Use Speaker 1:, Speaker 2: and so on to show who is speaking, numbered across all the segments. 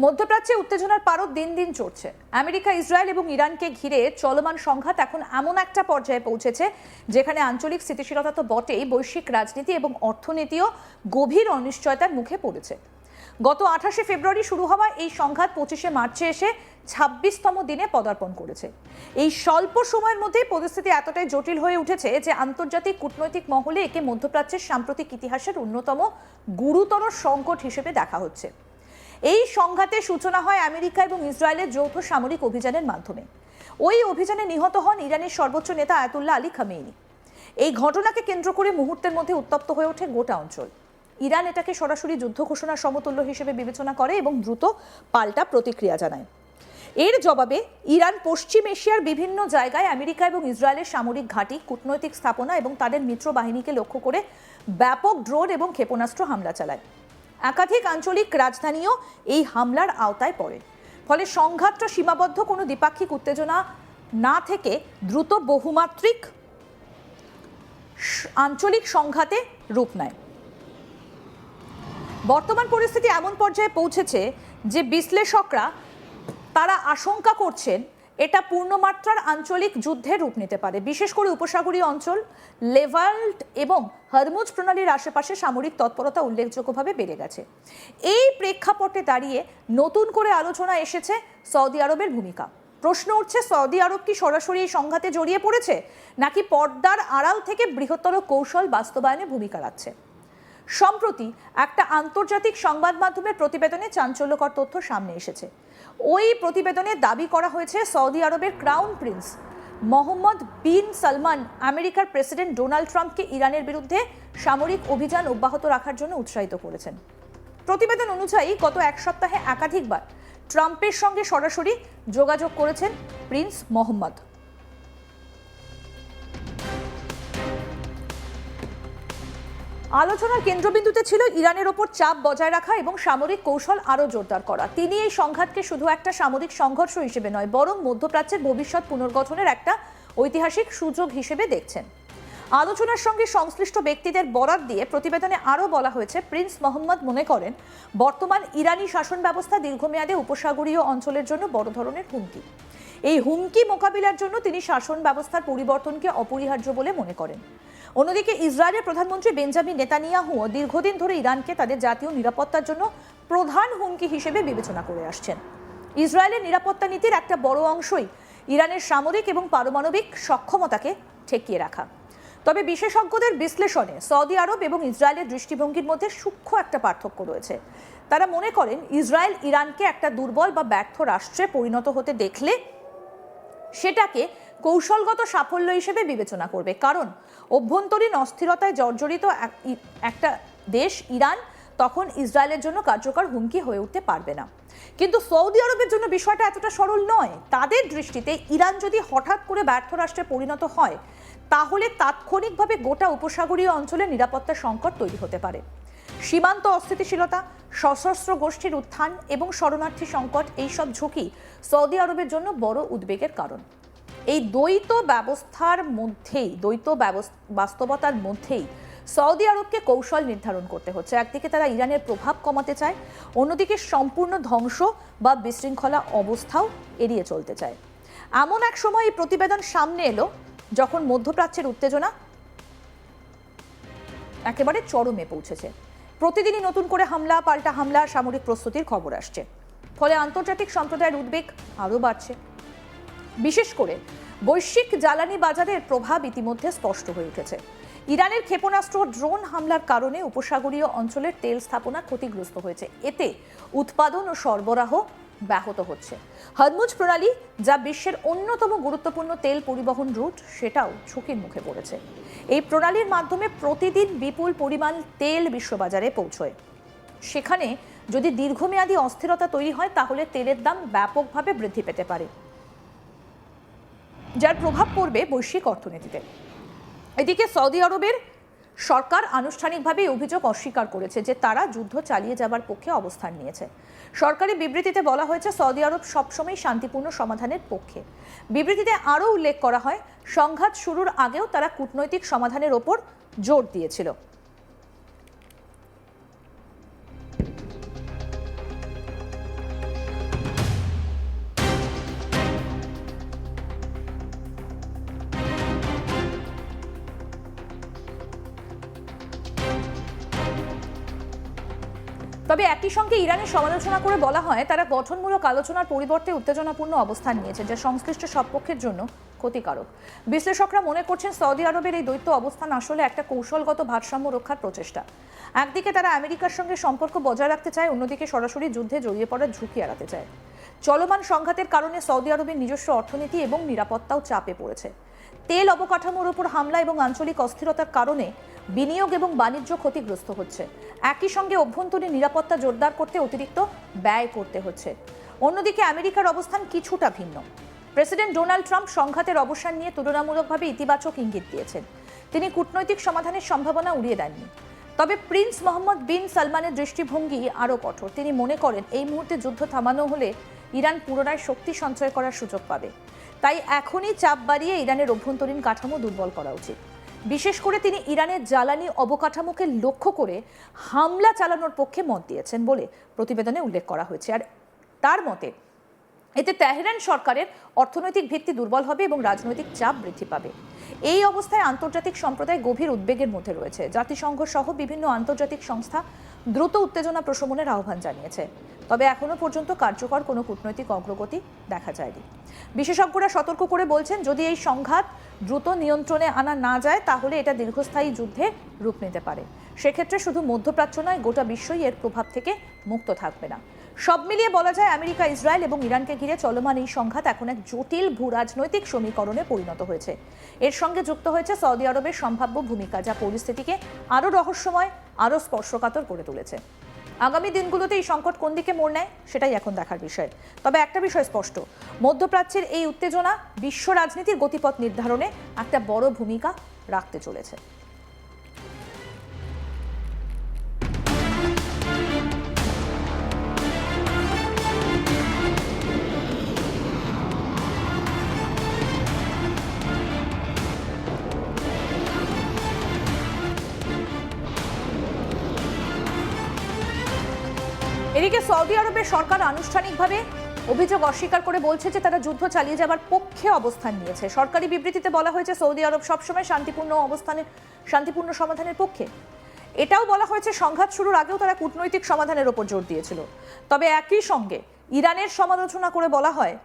Speaker 1: মধ্যপ্রাচ্যে উত্তেজনার পারদ দিন দিন চড়ছে। আমেরিকা, ইসরায়েল এবং ইরানকে ঘিরে চলমান সংঘাত এখন এমন একটা পর্যায়ে পৌঁছেছে যেখানে আঞ্চলিক স্থিতিশীলতা তো বটেই, বৈশ্বিক রাজনীতি এবং অর্থনীতিও গভীর অনিশ্চয়তার মুখে পড়েছে। গত 28শে ফেব্রুয়ারি শুরু হওয়া এই সংঘাত 25শে মার্চে এসে 26তম দিনে পদার্পণ করেছে। এই স্বল্প সময়ের মধ্যেই পরিস্থিতি এতটাই জটিল হয়ে উঠেছে যে আন্তর্জাতিক কূটনৈতিক মহলে একে মধ্যপ্রাচ্যের সাম্প্রতিক ইতিহাসের অন্যতম গুরুতর সংকট হিসেবে দেখা হচ্ছে। এই সংঘাতের সূচনা হয় আমেরিকা এবং ইসরায়েলের যৌথ সামরিক অভিযানের মাধ্যমে। ওই অভিযানে নিহত হন ইরানের সর্বোচ্চ নেতা আয়াতুল্লাহ আলী খামেনি। এই ঘটনাকে কেন্দ্র করে মুহূর্তের মধ্যে উত্তপ্ত হয়ে ওঠে গোটা অঞ্চল। ইরান এটাকে সরাসরি যুদ্ধ ঘোষণার সমতুল্য হিসেবে বিবেচনা করে এবং দ্রুত পাল্টা প্রতিক্রিয়া জানায়। এর জবাবে ইরান পশ্চিম এশিয়ার বিভিন্ন জায়গায় আমেরিকা এবং ইসরায়েলের সামরিক ঘাঁটি, কূটনৈতিক স্থাপনা এবং তাদের মিত্র বাহিনীকে লক্ষ্য করে ব্যাপক ড্রোন এবং ক্ষেপণাস্ত্র হামলা চালায়। একাধিক আঞ্চলিক রাজধানীও এই হামলার আওতায় পড়ে। ফলে সংঘাতটা সীমাবদ্ধ কোনো দ্বিপাক্ষিক উত্তেজনা না থেকে দ্রুত বহুমাত্রিক আঞ্চলিক সংঘাতে রূপ নেয়। বর্তমান পরিস্থিতি এমন পর্যায়ে পৌঁছেছে যে বিশ্লেষকরা তারা আশঙ্কা করছেন এটা পূর্ণমাত্রার আঞ্চলিক যুদ্ধে রূপ নিতে পারে। বিশেষ করে উপসাগরীয় অঞ্চল, লেভান্ট এবং হরমুজ প্রণালীর আশেপাশে সামরিক তৎপরতা উল্লেখযোগ্যভাবে বেড়ে গেছে। এই প্রেক্ষাপটে দাঁড়িয়ে নতুন করে আলোচনা এসেছে সৌদি আরবের ভূমিকা। প্রশ্ন উঠছে, সৌদি আরব কি সরাসরি এই সংঘাতে জড়িয়ে পড়েছে, নাকি পর্দার আড়াল থেকে বৃহত্তর কৌশল বাস্তবায়নে ভূমিকা রাখছে? সম্প্রতি একটা আন্তর্জাতিক সংবাদ মাধ্যমের প্রতিবেদনে চাঞ্চল্যকর তথ্য সামনে এসেছে। ওই প্রতিবেদনে দাবি করা হয়েছে সৌদি আরবের ক্রাউন প্রিন্স মোহাম্মদ বিন সালমান আমেরিকার প্রেসিডেন্ট ডোনাল্ড ট্রাম্পকে ইরানের বিরুদ্ধে সামরিক অভিযান অব্যাহত রাখার জন্য উৎসাহিত করেছেন। প্রতিবেদন অনুযায়ী গত এক সপ্তাহে একাধিকবার ট্রাম্পের সঙ্গে সরাসরি যোগাযোগ করেছেন প্রিন্স মোহাম্মদ। আলোচনার কেন্দ্রবিন্দুতে ছিল ইরানের ওপর চাপ বজায় রাখা এবং সামরিক কৌশল আরও জোরদার করা। তিনি এই সংঘাতকে শুধু একটা সামরিক সংঘর্ষ হিসেবে নয়, বরং মধ্যপ্রাচ্যের ভবিষ্যৎ পুনর্গঠনের একটা ঐতিহাসিক সুযোগ হিসেবে দেখছেন। আলোচনার সঙ্গে সংশ্লিষ্ট ব্যক্তিদের বরাত দিয়ে প্রতিবেদনে আরও বলা হয়েছে, প্রিন্স মোহাম্মদ মনে করেন বর্তমান ইরানি শাসন ব্যবস্থা দীর্ঘমেয়াদে উপসাগরীয় অঞ্চলের জন্য বড় ধরনের হুমকি। এই হুমকি মোকাবিলার জন্য তিনি শাসন ব্যবস্থার পরিবর্তনকে অপরিহার্য বলে মনে করেন। অন্যদিকে ইসরায়েলের প্রধানমন্ত্রী বেঞ্জামিন নেতানিয়াহুও দীর্ঘদিন ধরে ইরানকে তাদের জাতীয় নিরাপত্তার জন্য প্রধান হুমকি হিসেবে বিবেচনা করে আসছেন। ইসরায়েলের নিরাপত্তা নীতির একটা বড় অংশই ইরানের সামরিক এবং পারমাণবিক সক্ষমতাকে ঠেকিয়ে রাখা। তবে বিশেষজ্ঞদের বিশ্লেষণে সৌদি আরব এবং ইসরায়েলের দৃষ্টিভঙ্গির মধ্যে সূক্ষ্ম একটা পার্থক্য রয়েছে। তারা মনে করেন ইসরায়েল ইরানকে একটা দুর্বল বা ব্যর্থ রাষ্ট্রে পরিণত হতে দেখলে সেটাকে কৌশলগত সাফল্য হিসেবে বিবেচনা করবে, কারণ অভ্যন্তরীণ অস্থিরতায় জর্জরিত একটা দেশ ইরান তখন ইসরায়েলের জন্য কার্যকর হুমকি হয়ে উঠতে পারবে না। কিন্তু সৌদি আরবের জন্য বিষয়টা এতটা সরল নয়। তাদের দৃষ্টিতে ইরান যদি হঠাৎ করে ব্যর্থ রাষ্ট্রে পরিণত হয় তাহলে তাৎক্ষণিকভাবে গোটা উপসাগরীয় অঞ্চলে নিরাপত্তা সংকট তৈরি হতে পারে। সীমান্ত অস্থিতিশীলতা, সশস্ত্র গোষ্ঠীর উত্থান এবং শরণার্থী সংকট, এইসব ঝুঁকি সৌদি আরবের জন্য বড় উদ্বেগের কারণ। এই দ্বৈত বাস্তবতার মধ্যেই সৌদি আরবকে কৌশল নির্ধারণ করতে হচ্ছে। একদিকে তারা ইরানের প্রভাব কমাতে চায়, অন্যদিকে সম্পূর্ণ ধ্বংস বা বিশৃঙ্খলা অবস্থাও এড়িয়ে চলতে চায়। এমন এক সময় এই প্রতিবেদন সামনে এলো যখন মধ্যপ্রাচ্যের উত্তেজনা একেবারে চরমে পৌঁছেছে। প্রতিদিনই নতুন করে হামলা, পাল্টা হামলা, সামরিক প্রস্তুতির খবর আসছে। ফলে আন্তর্জাতিক সম্প্রদায়ের উদ্বেগ আরও বাড়ছে। বিশেষ করে বৈশ্বিক জ্বালানি বাজারের প্রভাব ইতিমধ্যে স্পষ্ট হয়ে উঠেছে। ইরানের ক্ষেপণাস্ত্র, ড্রোন হামলার কারণে উপসাগরীয় অঞ্চলের তেল স্থাপনা ক্ষতিগ্রস্ত হয়েছে। এতে উৎপাদন ও সরবরাহ ব্যাহত হচ্ছে। হরমুজ প্রণালী, যা বিশ্বের অন্যতম গুরুত্বপূর্ণ তেল পরিবহন রুট, সেটাও ঝুঁকির মুখে পড়েছে। এই প্রণালীর মাধ্যমে প্রতিদিন বিপুল পরিমাণ তেল বিশ্ববাজারে পৌঁছয়। সেখানে যদি দীর্ঘমেয়াদী অস্থিরতা তৈরি হয় তাহলে তেলের দাম ব্যাপকভাবে বৃদ্ধি পেতে পারে, যার প্রভাব পড়বে বৈশ্বিক অর্থনীতিতে। এদিকে সৌদি আরবের সরকার আনুষ্ঠানিকভাবে অভিযোগ অস্বীকার করেছে যে তারা যুদ্ধ চালিয়ে যাবার পক্ষে অবস্থান নিয়েছে। সরকারি বিবৃতিতে বলা হয়েছে সৌদি আরব সবসময় শান্তিপূর্ণ সমাধানের পক্ষে। বিবৃতিতে আরও উল্লেখ করা হয়, সংঘাত শুরুর আগেও তারা কূটনৈতিক সমাধানের ওপর জোর দিয়েছিল। তবে একই সঙ্গে ইরানের সমালোচনা করে বলা হয় তারা গঠনমূলক আলোচনার পরিবর্তে উত্তেজনাপূর্ণ অবস্থান নিয়েছে, যা সংশ্লিষ্ট সব পক্ষের জন্য ক্ষতিকারক। বিশ্লেষকরা মনে করছেন সৌদি আরবের এই দ্বৈত অবস্থান আসলে একটা কৌশলগত ভারসাম্য রক্ষার প্রচেষ্টা। একদিকে তারা আমেরিকার সঙ্গে সম্পর্ক বজায় রাখতে চায়, অন্যদিকে সরাসরি যুদ্ধে জড়িয়ে পড়ার ঝুঁকি এড়াতে চায়। চলমান সংঘাতের কারণে সৌদি আরবের নিজস্ব অর্থনীতি এবং নিরাপত্তাও চাপে পড়েছে। তেল অবকাঠামোর উপর হামলা এবং আঞ্চলিক অস্থিরতার কারণে বিনিয়োগ এবং বাণিজ্য ক্ষতিগ্রস্ত হচ্ছে। একই সঙ্গে অভ্যন্তরীণ নিরাপত্তা জোরদার করতে অতিরিক্ত ব্যয় করতে হচ্ছে। অন্যদিকে আমেরিকার অবস্থান কিছুটা ভিন্ন। প্রেসিডেন্ট ডোনাল্ড ট্রাম্প সংঘাতের অবসান নিয়ে তুলনামূলকভাবে ইতিবাচক ইঙ্গিত দিয়েছেন। তিনি কূটনৈতিক সমাধানের সম্ভাবনা উড়িয়ে দেননি। তবে প্রিন্স মোহাম্মদ বিন সালমানের দৃষ্টিভঙ্গি আরও কঠোর। তিনি মনে করেন এই মুহূর্তে যুদ্ধ থামানো হলে ইরান পুনরায় শক্তি সঞ্চয় করার সুযোগ পাবে। তাই এখনই চাপ বাড়িয়ে ইরানের অভ্যন্তরীণ কাঠামো দুর্বল করা উচিত। বিশেষ করে তিনি ইরানের জ্বালানি অবকাঠামোকে লক্ষ্য করে হামলা চালানোর পক্ষে মত দিয়েছেন বলে প্রতিবেদনে উল্লেখ করা হয়েছে। আর তার মতে এতে তেহরান সরকারের অর্থনৈতিক ভিত্তি দুর্বল হবে এবং রাজনৈতিক চাপ বৃদ্ধি পাবে। এই অবস্থায় আন্তর্জাতিক সম্প্রদায় গভীর উদ্বেগের মধ্যে রয়েছে। জাতিসংঘ সহ বিভিন্ন আন্তর্জাতিক সংস্থা দ্রুত উত্তেজনা প্রশমনের আহ্বান জানিয়েছে। তবে এখনো পর্যন্ত কার্যকর কোনো কূটনৈতিক অগ্রগতি দেখা যায়নি। বিশেষজ্ঞরা সতর্ক করে বলছেন, যদি এই সংঘাত দ্রুত নিয়ন্ত্রণে আনা না যায় তাহলে এটা দীর্ঘস্থায়ী যুদ্ধে রূপ নিতে পারে। সেক্ষেত্রে শুধু মধ্যপ্রাচ্য নয়, গোটা বিশ্বই এর প্রভাব থেকে মুক্ত থাকবে না। সব মিলিয়ে বলা যায় আমেরিকা, ইসরায়েল এবং ইরানকে ঘিরে চলমান এই সংঘাত এখন এক জটিল ভূরাজনৈতিক সমীকরণে পরিণত হয়েছে। এর সঙ্গে যুক্ত হয়েছে সৌদি আরবের সম্ভাব্য ভূমিকা, যা পরিস্থিতিকে আরও রহস্যময়, আরও স্পর্শকাতর করে তুলেছে। আগামী দিনগুলোতে এই সংকট কোন দিকে মোড় নেয় সেটাই এখন দেখার বিষয়। তবে একটা বিষয় স্পষ্ট, মধ্যপ্রাচ্যের এই উত্তেজনা বিশ্ব রাজনীতির গতিপথ নির্ধারণে একটা বড় ভূমিকা রাখতে চলেছে। এদিকে সৌদি আরবের সরকার আনুষ্ঠানিকভাবে অভিযোগ অস্বীকার করে বলছে যে তারা যুদ্ধ চালিয়ে যাবার পক্ষে অবস্থান নিয়েছে। সরকারি বিবৃতিতে বলা হয়েছে সৌদি আরব সবসময় শান্তিপূর্ণ সমাধানের পক্ষে। এটাও বলা হয়েছে সংঘাত শুরুর আগেও তারা কূটনৈতিক সমাধানের উপর জোর দিয়েছিল। তবে একই সঙ্গে ইরানের সমালোচনা করে বলা হয়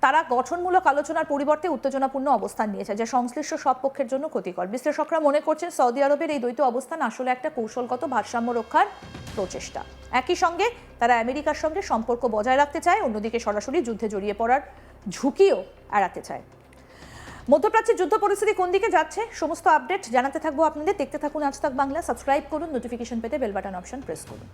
Speaker 1: তারা গঠনমূলক আলোচনার পরিবর্তে উত্তেজনাপূর্ণ অবস্থান নিয়েছে, যা সংশ্লিষ্ট সব পক্ষের জন্য ক্ষতিকর। বিশ্লেষকরা মনে করছেন সৌদি আরবের এই দ্বৈত অবস্থান আসলে একটা কৌশলগত ভারসাম্য রক্ষার প্রচেষ্টা। একই সঙ্গে তারা আমেরিকার সঙ্গে সম্পর্ক বজায় রাখতে চায়, অন্যদিকে সরাসরি যুদ্ধে জড়িয়ে পড়ার ঝুঁকিও এড়াতে চায়। মধ্যপ্রাচ্যের যুদ্ধ পরিস্থিতি কোন দিকে যাচ্ছে সমস্ত আপডেট জানাতে থাকবো আপনাদের। দেখতে থাকুন আজ তাক বাংলা। সাবস্ক্রাইব করুন, নোটিফিকেশন পেতে বেল বাটন অপশন প্রেস করুন।